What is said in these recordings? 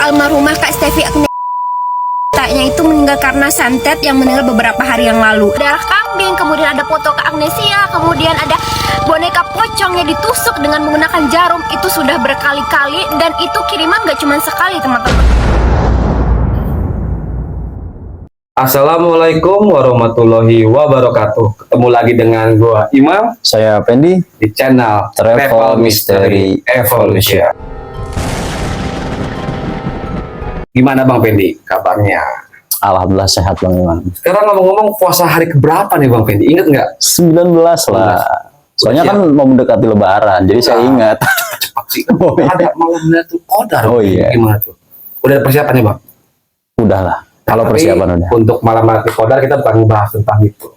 almarhumah Kak Stevi Agnesia itu meninggal karena santet yang meninggal beberapa hari yang lalu. Darah kambing, kemudian ada foto Kak Agnesia, kemudian ada boneka pocong yang ditusuk dengan menggunakan jarum. Itu sudah berkali-kali dan itu kiriman gak cuma sekali teman-teman. Assalamualaikum warahmatullahi wabarakatuh. Ketemu lagi dengan gua Imam, saya Pendi di channel Travel Mystery Evolution. Gimana Bang Pendi kabarnya? Alhamdulillah sehat Bang Imam. Sekarang ngomong-ngomong, puasa hari keberapa nih Bang Pendi? Ingat nggak? 19 lah. Soalnya kan mau mendekati Lebaran, jadi saya ingat. Cepat sih. Ada malam Lailatul Qadar. Oh iya. Gimana tuh? Udah ada persiapan nih Bang? Udah lah. Kalau Tapi persiapan udah. Untuk malam Lailatul Qadar kita bukan ngebahas tentang itu.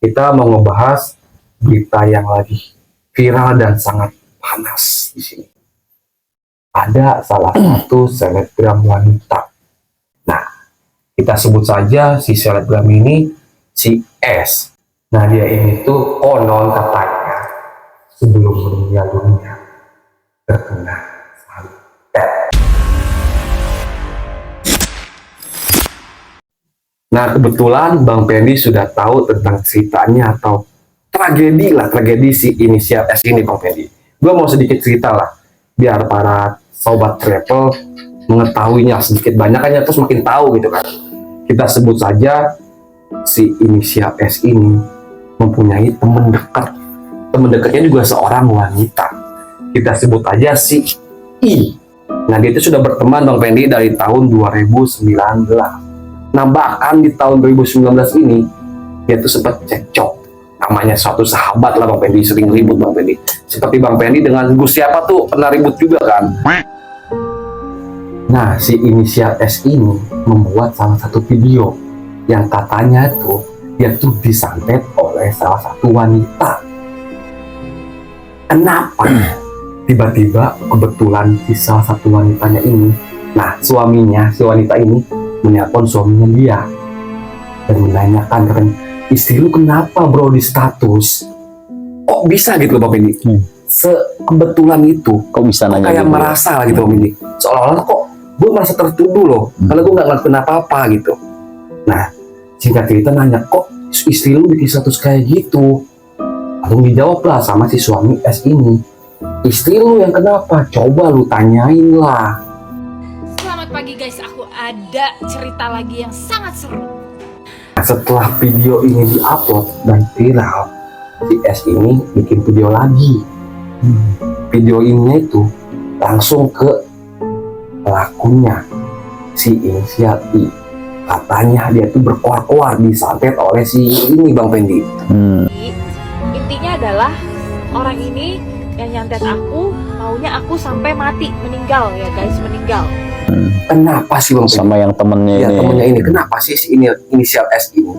Kita mau ngebahas berita yang lagi viral dan sangat panas di sini. Ada salah satu selebgram wanita. Nah, kita sebut saja si selebgram ini si S. Nah, dia ini tuh konon katanya sebelum meninggal dunia terkena santet. Nah, kebetulan Bang Pendi sudah tahu tentang ceritanya atau tragedi si inisial S ini Bang Pendi. Gue mau sedikit cerita lah, biar para sobat travel mengetahuinya sedikit banyak terus makin tahu gitu kan. Kita sebut saja si inisial S ini mempunyai teman dekat. Teman dekatnya juga seorang wanita. Kita sebut aja si I. Nah, dia itu sudah berteman Bang Pendi dari tahun 2019. Nah, bahkan di tahun 2019 ini dia tuh sempat cekcok. Namanya suatu sahabat lah Bang Pendi, sering ribut Bang Pendi. Seperti Bang Pendi dengan Gus siapa tuh pernah ribut juga kan. Nah, si inisial S ini membuat salah satu video yang katanya tuh dia tuh disantet oleh salah satu wanita. Kenapa? Tiba-tiba kebetulan si salah satu wanitanya ini, nah suaminya, si wanita ini menelpon suaminya dia dan menanyakan katanya, istri lu kenapa bro di status? Kok bisa gitu Bang Pendi? Sekebetulan itu Kok bisa nanya kayak gitu? merasa lah gitu Bang Pendi. Seolah-olah kok gue merasa tertuduh loh, karena gue nggak ngelakuin apa-apa gitu. Nah, singkat cerita nanya, kok istri lu bikin status kayak gitu? Lalu dijawab lah sama si suami S ini, istri lu yang kenapa? Coba lu tanyain lah. Selamat pagi guys, aku ada cerita lagi yang sangat seru. Nah, setelah video ini diupload dan viral, si S ini bikin video lagi. Video ini itu langsung ke pelakunya, si inisial I. Katanya dia tuh berkoar-koar disantet oleh si ini Bang Pendi. Intinya adalah orang ini yang nyantet aku, maunya aku sampai mati, meninggal ya guys, meninggal. Kenapa sih Bang Pendi? Sama yang temennya Ya, ini. temennya ini. Kenapa sih si ini inisial S ini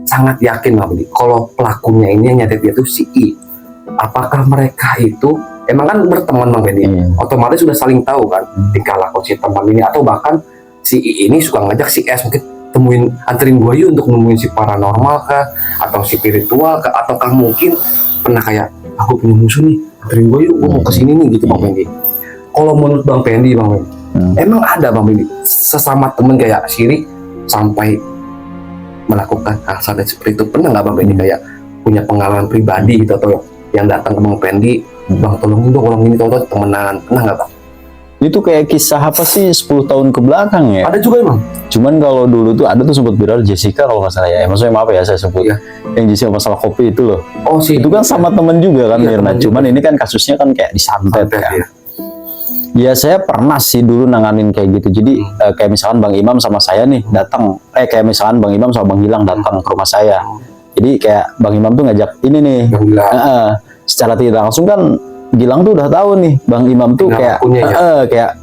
sangat yakin Bang Pendi kalau pelakunya ini yang nyantet dia tuh si I? Apakah mereka itu emang kan berteman Bang Pendi? Otomatis sudah saling tahu kan tingkah laku si teman ini, atau bahkan si I ini suka ngajak si S mungkin temuin, anterin gua yuk untuk nemuin si paranormal kah, atau si spiritual kah, ataukah mungkin pernah kayak aku punya musuh nih, anterin gua yuk, gua mau kesini nih gitu Bang Pendi. Kalau menurut Bang Pendi emang ada Bang Pendi sesama temen kayak sirik sampai melakukan hal seperti itu? Pernah nggak Bang Pendi kayak punya pengalaman pribadi gitu, atau yang datang ke Bang Pendi, Bang tolongin dong orang ini, tolong temenan, pernah nggak Bang? Itu kayak kisah apa sih 10 tahun ke belakang ya? Ada juga emang. Cuman kalau dulu tuh ada tuh sempat viral Jessica kalau nggak salah ya. Maksudnya maaf ya saya sebut. Iya. Yang Jessica masalah kopi itu loh. Oh sih. Itu kan sama temen juga kan Iya, Mirna. temen Cuman ini kan kasusnya kan kayak disantet kan. ya. Ya saya pernah sih dulu nanganin kayak gitu. Jadi kayak misalkan Bang Imam sama saya nih datang, kayak misalkan Bang Imam sama Bang Gilang datang ke rumah saya. Jadi kayak Bang Imam tuh ngajak ini nih. Bang Gilang. Secara tidak langsung kan Gilang tuh udah tahu nih Bang Imam tuh kayak kayak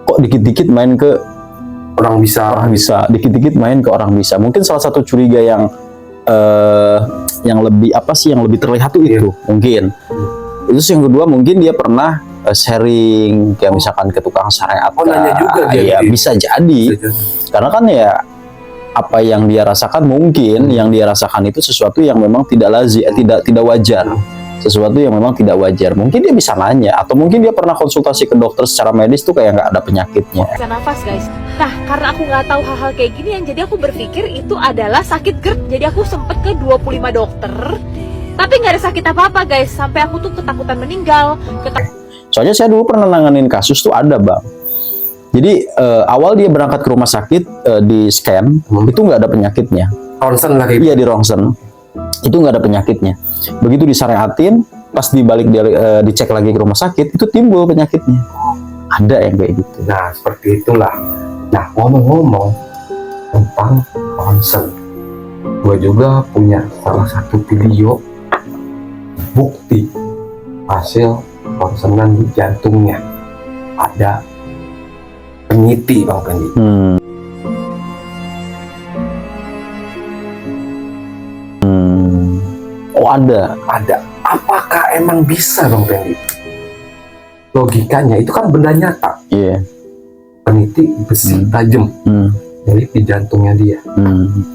kok dikit-dikit main ke orang bisa. Dikit-dikit main ke orang bisa. Mungkin salah satu curiga yang lebih apa sih yang lebih terlihat tuh itu mungkin. Terus yang kedua mungkin dia pernah sharing kayak misalkan ke tukang syariat. Oh, nanya juga dia. Ya bisa jadi. Karena kan ya apa yang dia rasakan mungkin yang dia rasakan itu sesuatu yang memang tidak lazim, tidak wajar. sesuatu yang memang tidak wajar. Mungkin dia bisa nanya, atau mungkin dia pernah konsultasi ke dokter secara medis tuh kayak nggak ada penyakitnya. bisa nafas guys. Nah karena aku nggak tahu hal-hal kayak gini yang jadi aku berpikir itu adalah sakit GERD. Jadi aku sempet ke 25 dokter tapi nggak ada sakit apa-apa guys, sampai aku tuh ketakutan meninggal. Soalnya saya dulu pernah nanganin kasus tuh ada bang. Jadi awal dia berangkat ke rumah sakit, di scan itu nggak ada penyakitnya. Ronsen lagi. Iya di rongsen itu nggak ada penyakitnya. Begitu disyariatin, pas dibalik dicek lagi ke rumah sakit itu timbul penyakitnya. Ada yang kayak gitu. Nah seperti itulah. Nah ngomong-ngomong tentang ronsen, gue juga punya salah satu video bukti hasil ronsenan di jantungnya ada penyiti Bang Pendi. Oh ada. Apakah emang bisa Bang Pendi? Logikanya itu kan benda nyata. Iya. Peniti besi tajam dari di jantungnya dia.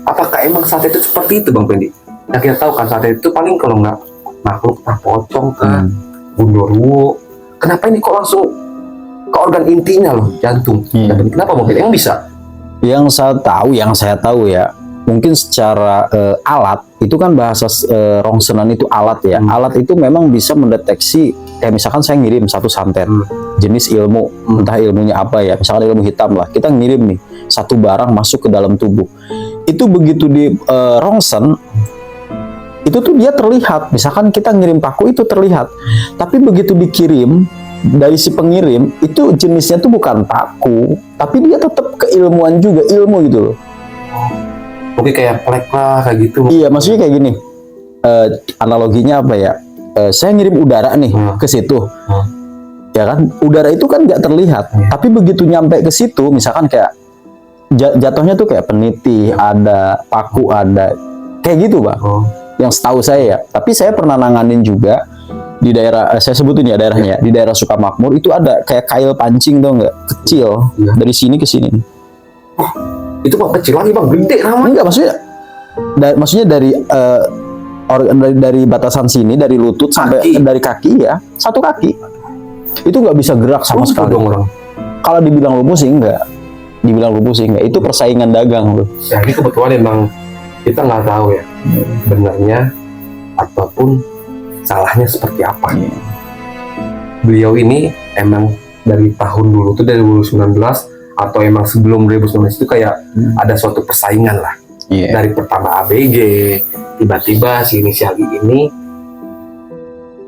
Apakah emang saat itu seperti itu Bang Pendi? Nah kita tahu kan saat itu paling kalau nggak makhluk tak pocong kan, gundurwo. Kenapa ini kok langsung ke organ intinya loh, jantung? Iya. Kenapa Bang Pendi? Emang bisa? Yang saya tahu ya, mungkin secara alat itu kan bahasa rongsenan itu alat ya. Alat itu memang bisa mendeteksi, kayak misalkan saya ngirim satu santet jenis ilmu, entah ilmunya apa ya, misalkan ilmu hitam lah, kita ngirim nih satu barang masuk ke dalam tubuh, itu begitu di rongsen itu tuh dia terlihat. Misalkan kita ngirim paku itu terlihat, tapi begitu dikirim dari si pengirim itu jenisnya tuh bukan paku, tapi dia tetap keilmuan juga, ilmu gitu loh. Mungkin kayak plek lah kayak gitu. Iya, maksudnya kayak gini, analoginya apa ya, saya ngirim udara nih ke situ, ya kan, udara itu kan nggak terlihat, tapi begitu nyampe ke situ, misalkan kayak jatuhnya tuh kayak peniti, ada paku, ada kayak gitu Bang. Yang setahu saya ya, tapi saya pernah nanganin juga di daerah, saya sebutin ya daerahnya, di daerah Sukamakmur itu ada kayak kail pancing tuh nggak, kecil, dari sini ke sini. Itu Bang kecil lagi Bang, gede namanya. Enggak, maksudnya dari dari batasan sini, dari lutut sampai dari kaki ya, satu kaki itu nggak bisa gerak sama sekali. Kalau dibilang lumpuh sih enggak, itu persaingan dagang loh. Ya ini kebetulan emang kita nggak tahu ya benarnya ataupun salahnya seperti apa. Beliau ini emang dari tahun dulu tuh, dari 2019 atau emang sebelum 2019 itu kayak ada suatu persaingan lah. Dari pertama ABG, tiba-tiba si inisial I ini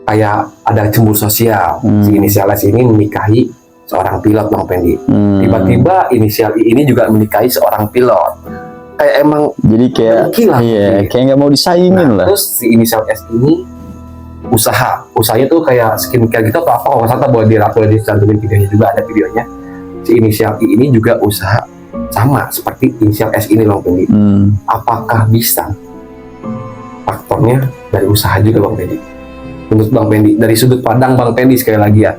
kayak ada cemburu sosial. Si inisial S ini menikahi seorang pilot Bang Pendi. Tiba-tiba inisial I ini juga menikahi seorang pilot. Kayak emang jadi kayak kayak nggak mau disaingin lah. Terus si inisial S ini usahanya tuh kayak skincare gitu atau apa, kalau nggak salah boleh dicantumin videonya juga, ada videonya. Si inisial I ini juga usaha sama seperti inisial S ini Bang Pendi. Apakah bisa faktornya dari usaha juga Bang Pendi? Menurut Bang Pendi, dari sudut pandang Bang Pendi sekali lagi ya,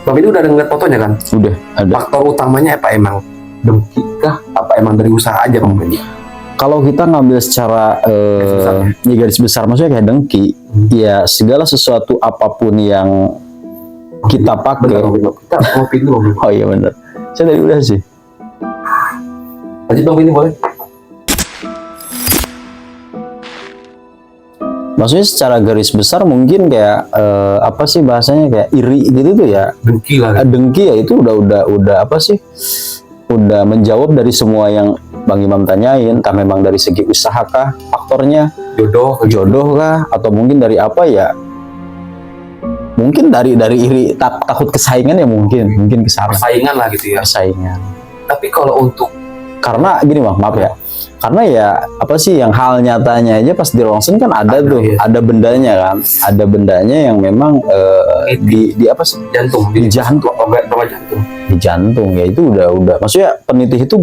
Bang Pendi udah ngeliat fotonya kan? Udah ada. Faktor utamanya apa, emang dengki kah? Apa emang dari usaha aja Bang Pendi? Kalau kita ngambil secara garis besar, maksudnya kayak dengki, ya segala sesuatu apapun yang kita pakai. Kita ngopi dulu. Oh iya bener, saya tadi udah sih. Lanjut Bang Pendi boleh? Maksudnya secara garis besar mungkin kayak apa sih bahasanya, kayak iri gitu tuh ya. Dengki lah. Dengki ya, itu udah apa sih? Udah menjawab dari semua yang Bang Imam tanyain. Entah memang dari segi usaha kah faktornya, jodoh kah, atau mungkin dari apa ya? Mungkin dari iri, takut kesaingan ya, mungkin kesana. Persaingan lah gitu ya. Persaingan. Tapi kalau untuk, karena gini Bang, maaf ya. Karena ya apa sih, yang hal nyatanya aja pas di rongsen kan ada tuh, ada bendanya kan, ada bendanya yang memang di apa sih, jantung, di jantung, di jantung ya, itu udah maksudnya peniti itu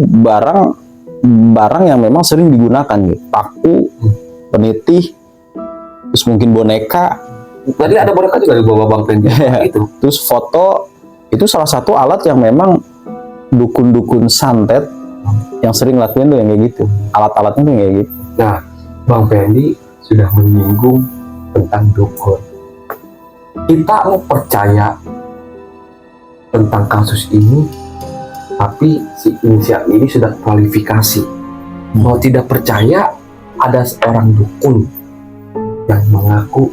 barang yang memang sering digunakan gitu. Paku, peniti, terus mungkin boneka. Tadi ada boneka juga di bawah Bang Pendi itu. Terus foto itu salah satu alat yang memang dukun-dukun santet yang sering lakuin tuh yang kayak gitu. Alat-alatnya tuh kayak gitu. Nah, Bang Pendi sudah menyinggung tentang dukun. kita mau percaya tentang kasus ini, tapi si inisial ini sudah kualifikasi. Mau tidak percaya, ada seorang dukun yang mengaku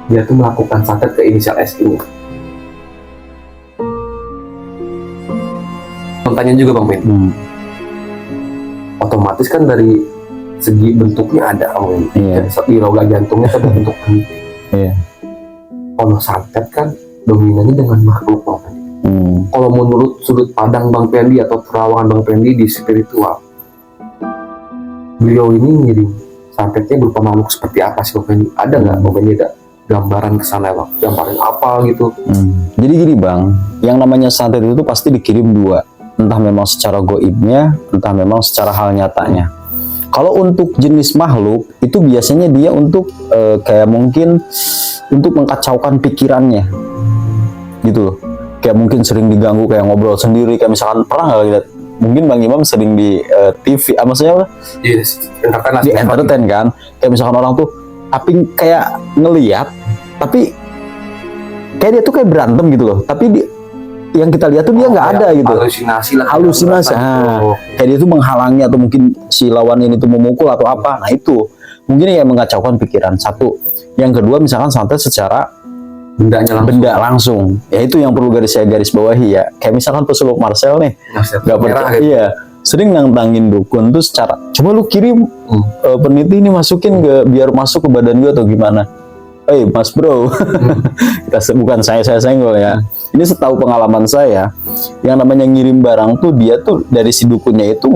dia tuh melakukan santet ke inisial S ini. Tanya juga Bang Ben, otomatis kan dari segi bentuknya ada Bang Ben. Iya. Di rongga jantungnya ada bentuk penting. Iya. Kalau santet kan dominannya dengan makhluk Bang Ben. Kalau menurut sudut pandang Bang Pendi atau terawangan Bang Pendi di spiritual, beliau ini ngirim santetnya berupa makhluk seperti apa sih Bang Pendi? Ada nggak Bang Pendi ada gambaran kesana Bang? Gambaran apa gitu? Jadi gini Bang, yang namanya santet itu pasti dikirim dua, entah memang secara goibnya, entah memang secara hal nyatanya. Kalau untuk jenis makhluk itu biasanya dia untuk kayak mungkin untuk mengkacaukan pikirannya, gitu loh. Kayak mungkin sering diganggu, kayak ngobrol sendiri, kayak misalkan pernah nggak lihat? Mungkin Bang Imam sering di TV, maksudnya apa? Yes, Di entertain kan? Kayak misalkan orang tuh, tapi kayak ngelihat, tapi kayak dia tuh kayak berantem gitu loh. Tapi yang kita lihat tuh dia nggak ada gitu. Halusinasi lah. Halusinasi. Kayak dia tuh menghalangi atau mungkin si lawan ini tuh memukul atau apa. Nah itu mungkin yang mengacaukan pikiran. Satu. Yang kedua misalkan santet secara benda langsung. Ya itu yang perlu saya garis bawahi ya. Kayak misalkan pesulap Marcel nih. Nggak percaya. Gitu. Iya. Sering nantangin dukun tuh secara coba lu kirim peneliti ini masukin biar masuk ke badan gua atau gimana. Mas bro, bukan saya senggol ya. Ini setahu pengalaman saya, yang namanya ngirim barang tuh dia tuh dari si dukunnya itu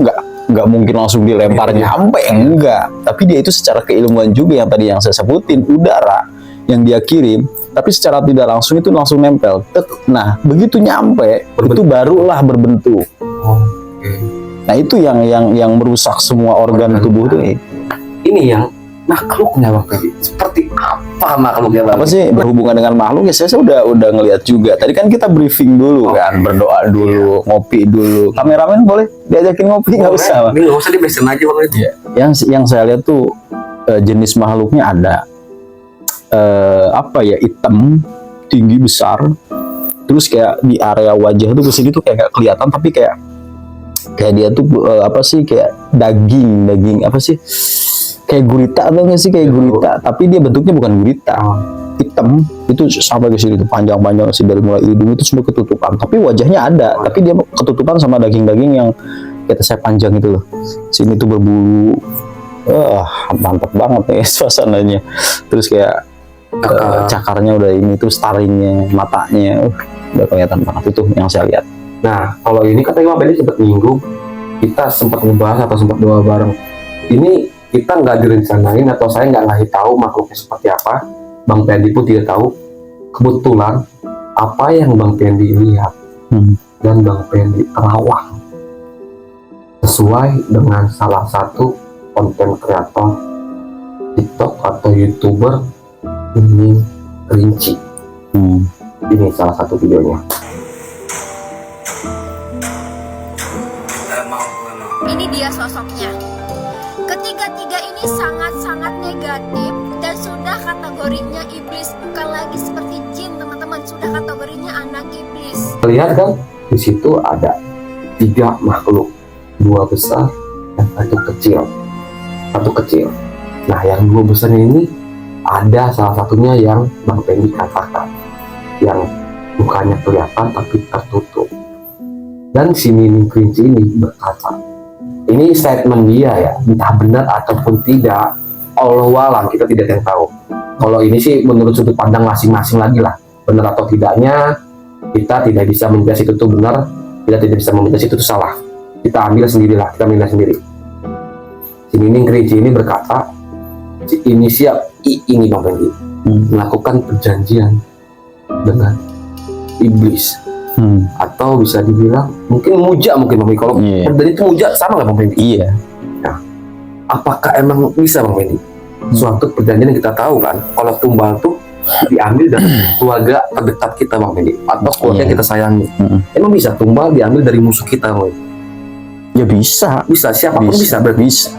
nggak mungkin langsung dilempar nyampe, enggak. Tapi dia itu secara keilmuan juga yang tadi yang saya sebutin, udara yang dia kirim, tapi secara tidak langsung itu langsung nempel. Nah begitu nyampe itu barulah berbentuk. Nah itu yang merusak semua organ tubuh tuh. Ini yang makhluknya Bang Pendi. Seperti apa makhluknya Bang? Apa sih berhubungan dengan makhluk ya? Saya udah ngelihat juga. Tadi kan kita briefing dulu kan, berdoa dulu, ngopi dulu. Kameramen boleh diajakin ngopi nggak usah? Ini nggak usah dibesin aja Bang. Yang saya lihat tuh jenis makhluknya ada apa ya, hitam, tinggi, besar. Terus kayak di area wajah tuh kesini tuh kayak nggak kelihatan, tapi kayak dia tuh apa sih, kayak daging apa sih? Kayak gurita atau nggak sih, kayak gurita, tapi dia bentuknya bukan gurita, hitam, itu sampai ke sini tuh panjang-panjang sih, dari mulai hidung itu semua ketutupan, tapi wajahnya ada, tapi dia ketutupan sama daging-daging yang kata saya panjang itu loh, sini tuh berbulu, mantap banget nih suasananya, terus kayak cakarnya udah ini, terus taringnya, matanya, udah kelihatan banget itu yang saya lihat. Nah kalau ini katanya Bang Pendi sempat nyinggung, kita sempat ngebahas atau sempat doa bareng, ini kita nggak direncanain atau saya nggak ngasih tahu makhluknya seperti apa. Bang Pendi pun tidak tahu. Kebetulan apa yang Bang Pendi lihat dan Bang Pendi terawang sesuai dengan salah satu konten kreator TikTok atau YouTuber ini Kerinci. Ini salah satu videonya. Ini dia sosoknya. Ketiga-tiga ini sangat-sangat negatif dan sudah kategorinya iblis, bukan lagi seperti jin teman-teman, sudah kategorinya anak iblis. Lihat kan, di situ ada 3 makhluk, 2 besar dan 1 kecil. 1 kecil. Nah yang 2 besar ini ada salah satunya yang Bang Pendi katakan, yang mukanya kelihatan tapi tertutup. Dan si Nining Kerinci ini berkata, ini statement dia ya, entah benar ataupun tidak, Allahualam, kita tidak ada yang tahu. Kalau ini sih menurut sudut pandang masing-masing lagi lah, benar atau tidaknya kita tidak bisa menjudge itu tuh benar, kita tidak bisa menjudge itu tuh salah. Kita ambil sendirilah, kita menilai sendiri. Si Nining Kerinci ini berkata, si inisial I ini Bang Pendi melakukan perjanjian dengan iblis. Atau bisa dibilang mungkin muja, mungkin Bang Pendi. Kalau dan itu muja sama nggak Bang Pendi? Iya. Nah, apakah emang bisa Bang Pendi? Suatu perjanjian yang kita tahu kan, kalau tumbal tuh diambil dari keluarga terdekat kita Bang Pendi, atau keluarga yang kita sayangi. Emang bisa tumbal diambil dari musuh kita Bang Pendi? Ya bisa. Bisa, siapapun bisa berarti. Bisa.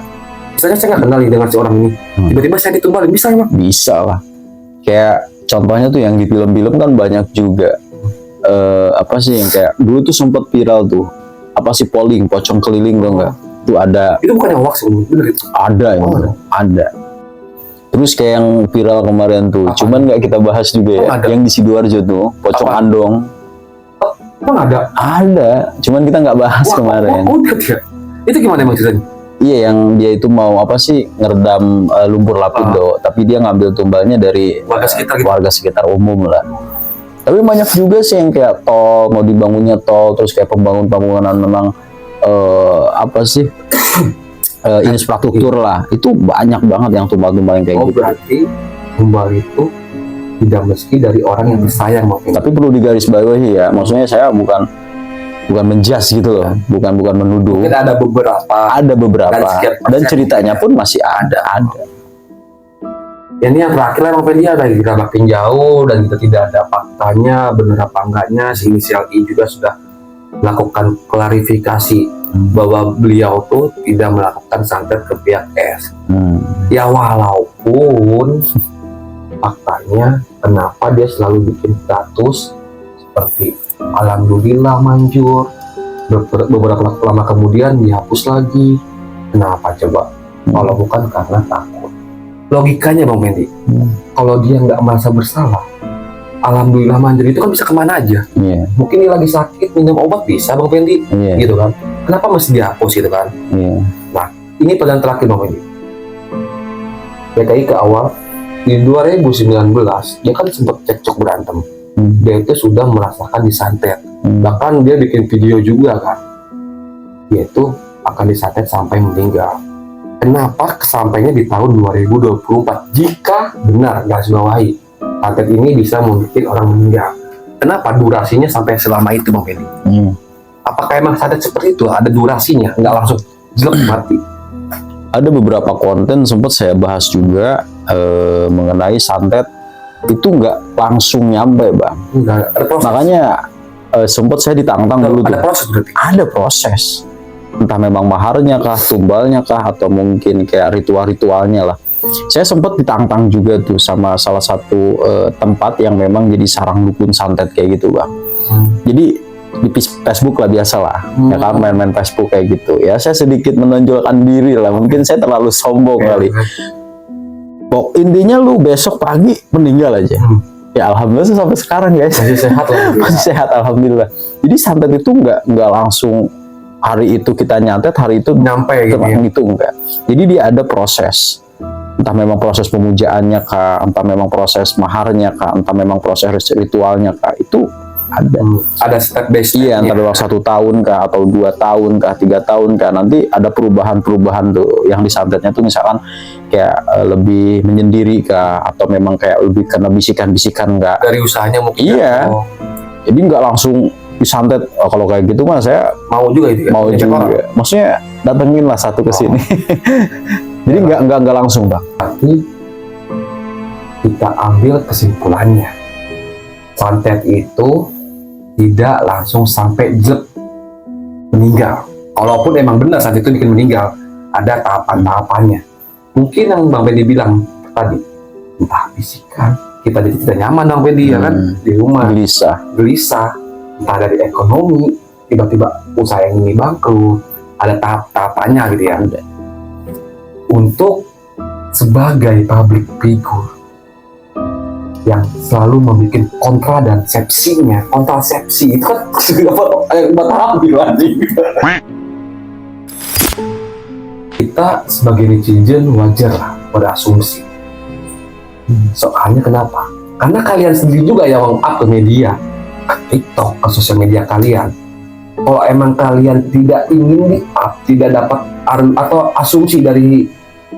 Misalnya saya nggak kenal dengan si orang ini, tiba-tiba saya ditumbalin, bisa emang? Bisa lah. Kayak contohnya tuh yang di film-film kan banyak juga apa sih yang kayak dulu tuh sempat viral tuh apa sih polling pocong keliling tuh enggak tuh ada Itu bukan yang hoax, bener itu. ada yang Oh, ada terus kayak yang viral kemarin tuh Apa? cuman nggak kita bahas juga ya Oh, ada. yang di Sidoarjo tuh pocong Apa? andong Emang ada? cuman kita nggak bahas kemarin Udah ya. Itu gimana emang ceritanya? iya yang dia itu mau apa sih ngeredam lumpur lapindo tapi dia ngambil tumbalnya dari Warga sekitar gitu? warga sekitar umum lah. Tapi banyak juga sih yang kayak tol mau dibangunnya tol terus kayak pembangunan memang apa sih infrastruktur lah itu banyak banget yang tumbal-tumbal yang kayak Oh, gitu. berarti tumbal itu tidak meski dari orang yang bersayang maupun Tapi perlu digarisbawahi ya, maksudnya saya bukan menjas gitu loh, bukan menuduh. mungkin ada beberapa. Ada beberapa Dan sekian persen. dan ceritanya pun masih ada. Ya, ini yang terakhir lah Bang Fendi, ada kita makin jauh dan kita tidak ada faktanya benar apa enggaknya. Si inisial I juga sudah melakukan klarifikasi bahwa beliau tuh tidak melakukan santet ke pihak S. Ya walaupun faktanya kenapa dia selalu bikin status seperti alhamdulillah manjur, beberapa lama kemudian dihapus lagi. Kenapa coba? Kalau bukan karena takut. Logikanya Bang Fendi, kalau dia nggak merasa bersalah, alhamdulillah manjur itu kan bisa kemana aja. Iya, Mungkin dia lagi sakit minum obat bisa Bang Fendi, iya, gitu kan? Kenapa mesti dihapus gitu kan? iya. Ini pertanyaan terakhir Bang Fendi. PKI ke awal di 2019 dia kan sempat cekcok berantem. Dia itu sudah merasakan disantet. Bahkan dia bikin video juga kan. Dia itu akan disantet sampai meninggal. Kenapa kesampainya di tahun 2024? Jika benar garis bawahi santet ini bisa membuat orang meninggal. Kenapa durasinya sampai selama itu Bang Fendi? Apakah emang santet seperti itu? Ada durasinya, nggak langsung jelek mati. Ada beberapa konten sempat saya bahas juga mengenai santet itu nggak langsung nyampe bang. Enggak, ada proses. Makanya sempat saya ditantang dulu Ada tuh. proses berarti. Ada proses. Entah memang maharnya kah, tumbalnya kah, atau mungkin kayak ritual-ritualnya lah. Saya sempat ditantang juga tuh sama salah satu tempat yang memang jadi sarang dukun santet kayak gitu bang. Jadi di Facebook lah biasa lah, ya kan main-main Facebook kayak gitu. Ya saya sedikit menonjolkan diri lah, mungkin saya terlalu sombong kali. Pok intinya lu besok pagi meninggal aja. Ya alhamdulillah sih sampai sekarang guys. Masih sehat lah. Masih sehat alhamdulillah. Jadi santet itu nggak langsung hari itu kita nyantet hari itu Nyampe gitu ya. gitu enggak. Jadi dia ada proses. Entah memang proses pemujaannya kah, entah memang proses maharnya kah, entah memang proses ritualnya kah, itu ada. Ada step by step. Iya, antara 1 tahun kah, atau 2 tahun kah, 3 tahun kah, nanti ada perubahan-perubahan tuh. Yang disantetnya tuh misalkan kayak lebih menyendiri kah, atau memang kayak lebih kena bisikan-bisikan kah. Dari usahanya mungkin. Iya. Oh, Jadi nggak langsung disantet. Oh, kalau kayak gitu mah saya mau juga itu ya. mau Ngajak orang. juga. Maksudnya datengin lah satu ke sini. Jadi nggak langsung bang. Tapi kita ambil kesimpulannya, santet itu tidak langsung sampai jelek meninggal. Walaupun emang benar santet itu bikin meninggal, ada tahapan-tahapannya. Mungkin yang Bang Fendi bilang tadi, entah bisikan, kita jadi tidak nyaman Bang Fendi ya kan, di rumah gelisah, entah dari ekonomi, tiba-tiba usaha yang ini bangkrut, ada tahap-tahapannya gitu ya. Untuk sebagai public figure yang selalu membuat kontrasepsi itu kan tahap kita sebagai netizen wajar lah berasumsi. Soalnya kenapa? Karena kalian sendiri juga yang up ke media, ke TikTok, ke sosial media kalian. Kalau emang kalian tidak ingin di-up, tidak dapat atau asumsi dari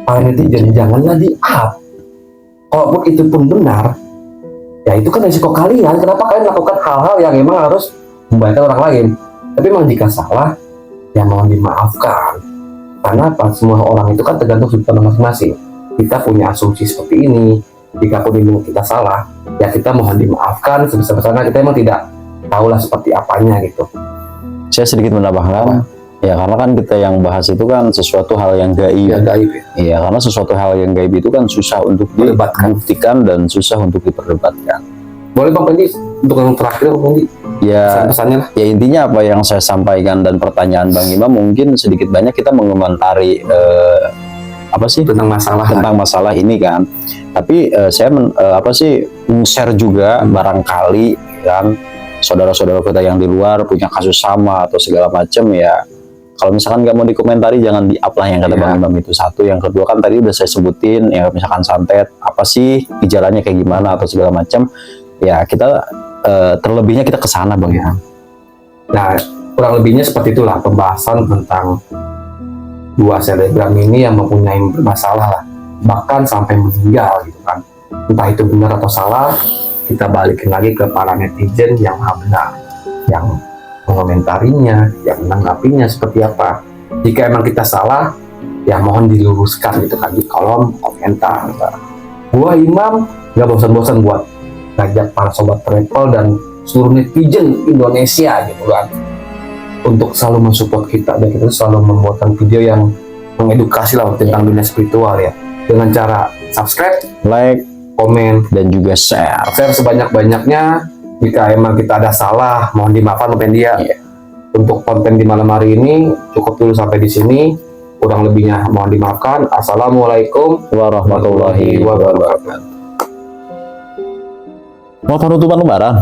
para netizen, janganlah di-up. Kalaupun itu pun benar, ya itu kan risiko kalian. Kenapa kalian melakukan hal-hal yang emang harus membahayakan orang lain? Tapi memang jika salah, ya mohon dimaafkan. Karena apa? Semua orang itu kan tergantung sudut pandang masing-masing. Kita punya asumsi seperti ini. Jika pun ini kita salah, ya kita mohon dimaafkan sebesar-besarnya. Kita emang tidak tahulah seperti apanya gitu. Saya sedikit menambahkan, Ya karena kan kita yang bahas itu kan sesuatu hal yang gaib. Ya gaib ya. Iya, karena sesuatu hal yang gaib itu kan susah untuk dibuktikan dan susah untuk diperdebatkan. Boleh Bang Pendi untuk yang terakhir Bang Pendi, Ya, pesannya lah. ya intinya apa yang saya sampaikan dan pertanyaan Bang Imam mungkin sedikit banyak kita mengomentari apa sih Tentang masalah tentang masalah ini kan. Tapi saya share juga barangkali kan saudara-saudara kita yang di luar punya kasus sama atau segala macam ya. Kalau misalkan nggak mau dikomentari jangan di-up lah yang kata Iya. Bang Imam itu satu. Yang kedua kan tadi udah saya sebutin ya misalkan santet apa sih gejalanya kayak gimana atau segala macam. Ya kita terlebihnya kita ke sana Bang Imam. Nah, kurang lebihnya seperti itulah pembahasan tentang dua selebgram ini yang mempunyai bermasalah lah, bahkan sampai meninggal gitu kan. Entah itu benar atau salah, kita balikin lagi ke para netizen yang maha benar, yang mengomentarinya, yang menanggapinya seperti apa. Jika emang kita salah, ya mohon diluruskan gitu kan di kolom komentar. Gua Imam gak bosan-bosan buat ngajak para sobat travel dan seluruh netizen Indonesia gitu kan untuk selalu mensupport kita dan kita selalu membuatkan video yang mengedukasi lah tentang dunia spiritual ya, dengan cara subscribe, Like komen, dan juga share. share sebanyak-banyaknya. Jika emang kita ada salah mohon dimaafkan Bang Pendi ya. Untuk konten di malam hari ini cukup dulu sampai di sini, kurang lebihnya mohon dimaafkan. Assalamualaikum Warahmatullahi wabarakatuh. Mau penutupan lebaran?